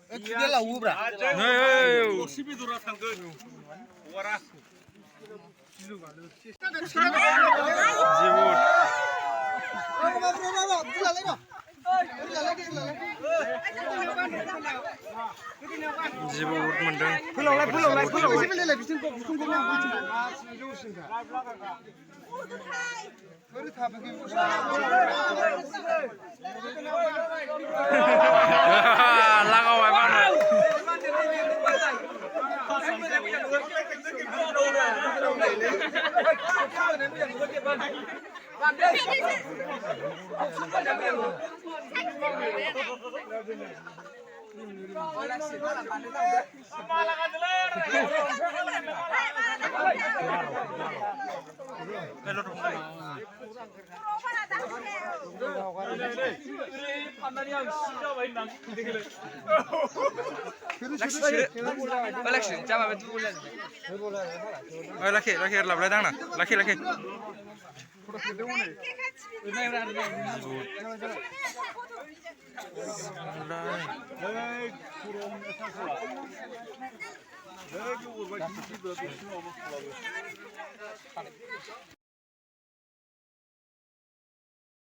두개 라우브라. 네. 12 돌아 상근. 와라. जिबो उद मोनदों लागावबाय मानो laki lablay dang na laki